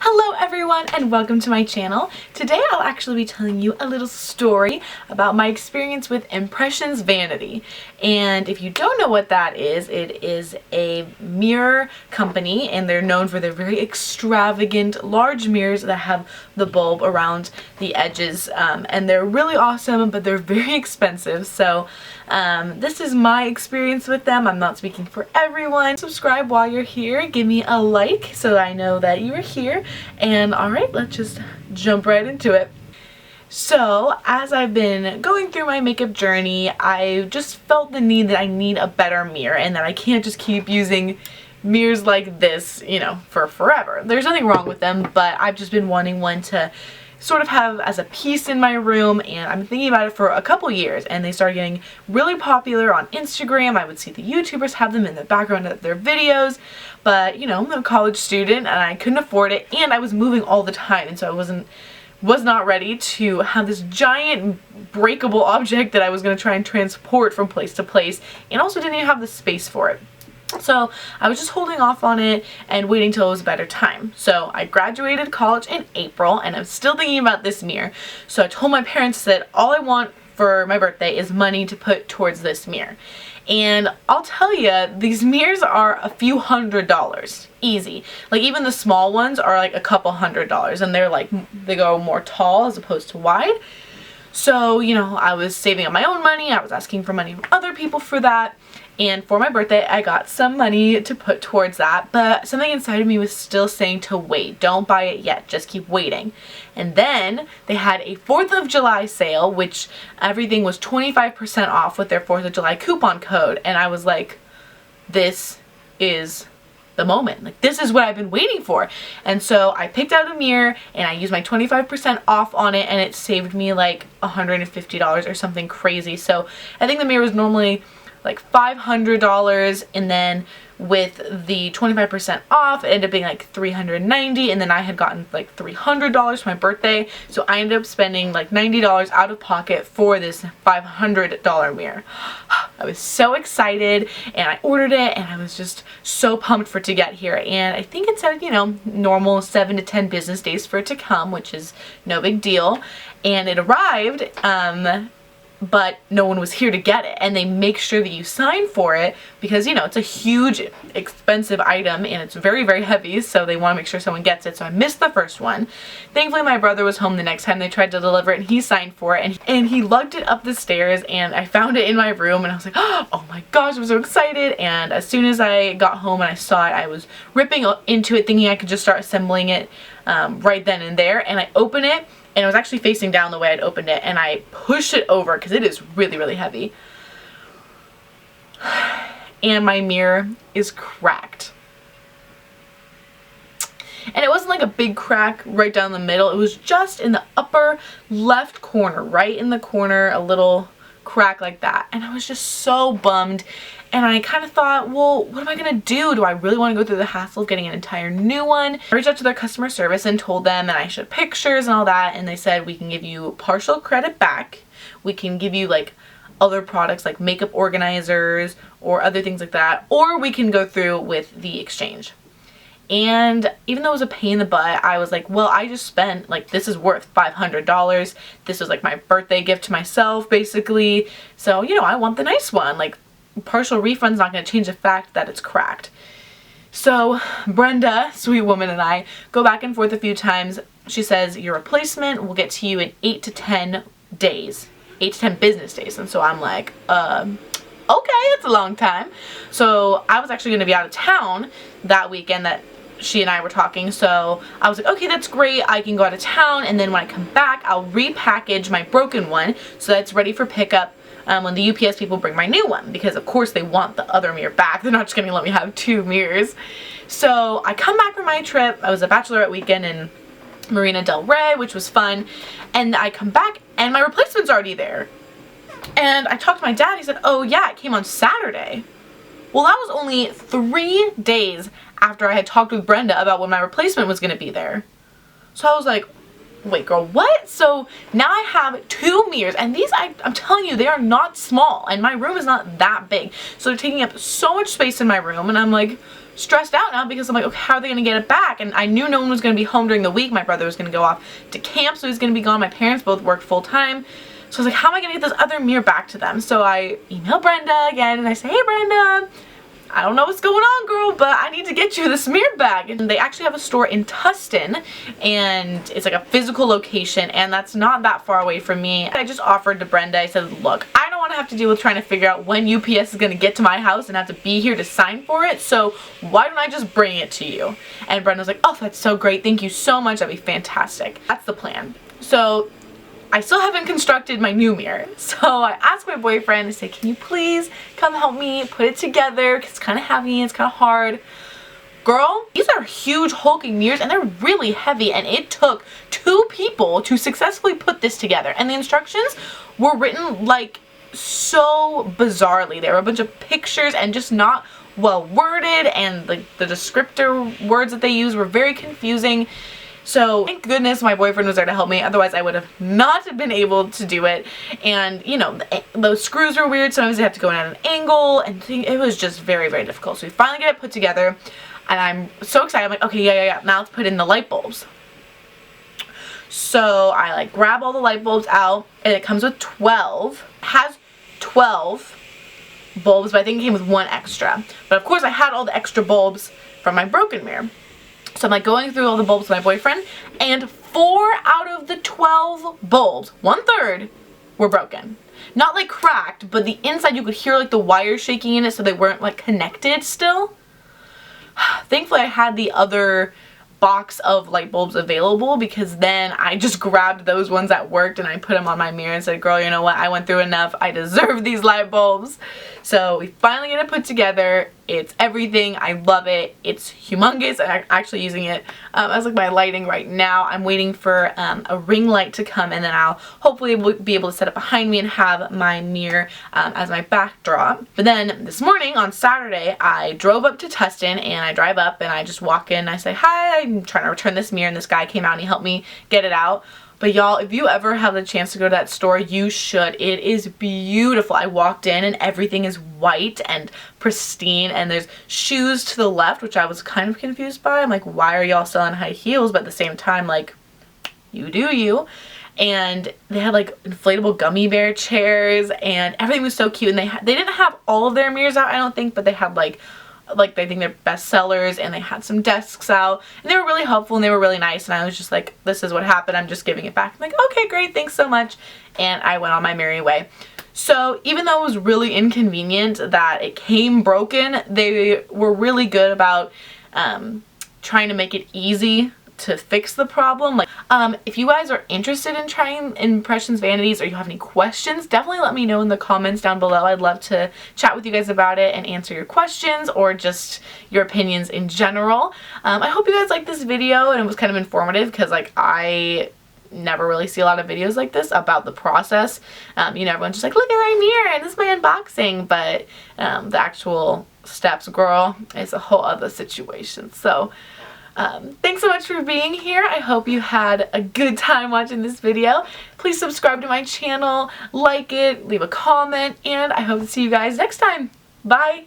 Hello everyone and welcome to my channel. Today I'll actually be telling you a little story about my experience with Impressions Vanity. And if you don't know what that is, it is a mirror company and they're known for their very extravagant large mirrors that have the bulb around the edges. And they're really awesome, but they're very expensive. So this is my experience with them. I'm not speaking for everyone. Subscribe while you're here. Give me a like so I know that you are here. And alright, let's just jump right into it. So, as I've been going through my makeup journey, I just felt the need that I need a better mirror and that I can't just keep using mirrors like this, you know, for forever. There's nothing wrong with them, but I've just been wanting one to sort of have as a piece in my room, and I've been thinking about it for a couple years, and they started getting really popular on Instagram. I would see the YouTubers have them in the background of their videos, but you know, I'm a college student and I couldn't afford it, and I was moving all the time, and so I was not ready to have this giant breakable object that I was going to try and transport from place to place, and also didn't even have the space for it. So I was just holding off on it and waiting till it was a better time. So I graduated college in April and I'm still thinking about this mirror. So I told my parents that all I want for my birthday is money to put towards this mirror. And I'll tell you, these mirrors are a few $100s. Easy. Like even the small ones are like a couple $100s, and they're like, they go more tall as opposed to wide. So, you know, I was saving up my own money. I was asking for money from other people for that. And for my birthday, I got some money to put towards that, but something inside of me was still saying to wait. Don't buy it yet. Just keep waiting. And then they had a 4th of July sale, which everything was 25% off with their 4th of July coupon code. And I was like, this is the moment. Like, this is what I've been waiting for. And so I picked out a mirror and I used my 25% off on it, and it saved me like $150 or something crazy. So I think the mirror was normally like $500, and then with the 25% off it ended up being like $390, and then I had gotten like $300 for my birthday, so I ended up spending like $90 out of pocket for this $500 mirror. I was so excited and I ordered it, and I was just so pumped for it to get here, and I think it said, you know, normal 7 to 10 business days for it to come, which is no big deal. And it arrived, but no one was here to get it, and they make sure that you sign for it because, you know, it's a huge expensive item and it's very, very heavy, so they want to make sure someone gets it. So I missed the first one. Thankfully my brother was home the next time they tried to deliver it, and he signed for it, and he lugged it up the stairs, and I found it in my room, and I was like, oh my gosh, I'm so excited. And as soon as I got home and I saw it, I was ripping into it thinking I could just start assembling it right then and there, and I open it, and it was actually facing down the way I'd opened it, and I pushed it over because it is really, really heavy. And my mirror is cracked. And it wasn't like a big crack right down the middle. It was just in the upper left corner, right in the corner, a little crack like that. And I was just so bummed. And I kind of thought, well, what am I going to do? Do I really want to go through the hassle of getting an entire new one? I reached out to their customer service and told them that I showed pictures and all that, and they said we can give you partial credit back. We can give you like other products like makeup organizers or other things like that, or we can go through with the exchange. And even though it was a pain in the butt, I was like, well, I just spent, like, this is worth $500. This was like my birthday gift to myself, basically. So, you know, I want the nice one. Like, partial refund's not going to change the fact that it's cracked. So Brenda, sweet woman, and I go back and forth a few times. She says your replacement will get to you in 8 to 10 days, 8 to 10 business days. And so I'm like, okay, that's a long time. So I was actually going to be out of town that weekend that she and I were talking, so I was like, okay, that's great, I can go out of town, and then when I come back I'll repackage my broken one so that it's ready for pickup when the UPS people bring my new one, because of course they want the other mirror back. They're not just gonna let me have 2 mirrors. So I come back from my trip. I was a bachelorette weekend in Marina del Rey, which was fun, and I come back and my replacement's already there. And I talked to my dad. He said, oh yeah, it came on Saturday. Well, that was only 3 days after I had talked with Brenda about when my replacement was gonna be there. So I was like, wait girl, what? So now I have 2 mirrors, and these, I'm telling you, they are not small, and my room is not that big. So they're taking up so much space in my room, and I'm like stressed out now because I'm like, okay, how are they gonna get it back? And I knew no one was gonna be home during the week. My brother was gonna go off to camp, so he's gonna be gone. My parents both work full time. So I was like, how am I gonna get this other mirror back to them? So I email Brenda again, and I say, hey Brenda, I don't know what's going on, girl, but I need to get you this mirror bag. And they actually have a store in Tustin, and it's like a physical location, and that's not that far away from me. I just offered to Brenda, I said, look, I don't want to have to deal with trying to figure out when UPS is going to get to my house and have to be here to sign for it, so why don't I just bring it to you? And Brenda was like, oh, that's so great, thank you so much, that'd be fantastic. That's the plan. So I still haven't constructed my new mirror, so I asked my boyfriend, I said, can you please come help me put it together, because it's kind of heavy, it's kind of hard. Girl, these are huge hulking mirrors, and they're really heavy, and it took 2 people to successfully put this together. And the instructions were written like so bizarrely. There were a bunch of pictures and just not well worded, and the descriptor words that they used were very confusing. So thank goodness my boyfriend was there to help me, otherwise I would have not been able to do it. And you know, those screws are weird, sometimes they have to go in at an angle, and it was just very, very difficult. So we finally get it put together, and I'm so excited. I'm like, okay, yeah, now let's put in the light bulbs. So I like grab all the light bulbs out, and it comes with 12. It has 12 bulbs, but I think it came with 1 extra. But of course I had all the extra bulbs from my broken mirror. So I'm like going through all the bulbs with my boyfriend, and 4 out of the 12 bulbs, 1/3, were broken. Not like cracked, but the inside you could hear like the wires shaking in it, so they weren't like connected still. Thankfully I had the other box of light bulbs available, because then I just grabbed those ones that worked and I put them on my mirror and said, girl, you know what, I went through enough, I deserve these light bulbs. So we finally get it put together. It's everything. I love it. It's humongous. I'm actually using it as like my lighting right now. I'm waiting for a ring light to come, and then I'll hopefully be able to set it behind me and have my mirror as my backdrop. But then this morning on Saturday, I drove up to Tustin, and I drive up and I just walk in and I say, hi, I'm trying to return this mirror, and this guy came out and he helped me get it out. But y'all, if you ever have the chance to go to that store, you should. It is beautiful. I walked in and everything is white and pristine, and there's shoes to the left, which I was kind of confused by. I'm like, why are y'all selling high heels? But at the same time, like, you do you. And they had like inflatable gummy bear chairs, and everything was so cute. And they didn't have all of their mirrors out, I don't think, but they had like I think they're best sellers, and they had some desks out, and they were really helpful and they were really nice, and I was just like, this is what happened, I'm just giving it back. I'm like, okay, great, thanks so much, and I went on my merry way. So even though it was really inconvenient that it came broken, they were really good about trying to make it easy to fix the problem. Like, if you guys are interested in trying Impressions Vanities, or you have any questions, definitely let me know in the comments down below. I'd love to chat with you guys about it and answer your questions, or just your opinions in general. I hope you guys liked this video and it was kind of informative, because like I never really see a lot of videos like this about the process. You know, everyone's just like, look at my mirror and this is my unboxing, but the actual steps, girl, is a whole other situation. So thanks so much for being here. I hope you had a good time watching this video. Please subscribe to my channel, like it, leave a comment, and I hope to see you guys next time. Bye!